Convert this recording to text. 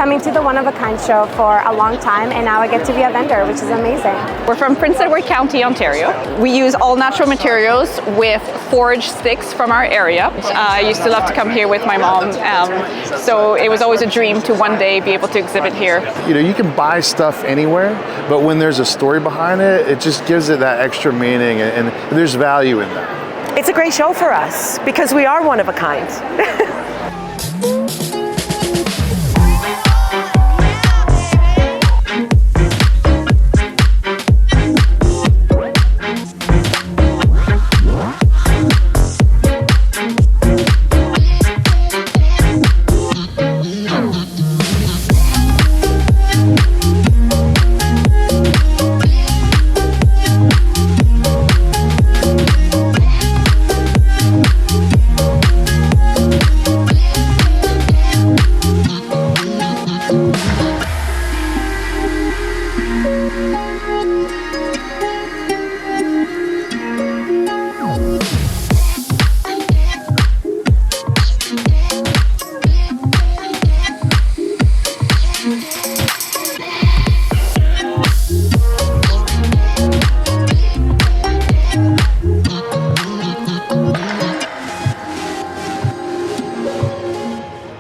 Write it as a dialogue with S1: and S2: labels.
S1: coming to the One of a Kind show for a long time, and now I get to be a vendor, which is amazing.
S2: We're from Prince Edward County, Ontario. We use all natural materials with forage sticks from our area. I used to love to come here with my mom, so it was always a dream to one day be able to exhibit here.
S3: You know, you can buy stuff anywhere, but when there's a story behind it, it just gives it that extra meaning, and there's value in that.
S4: It's a great show for us because we are one of a kind.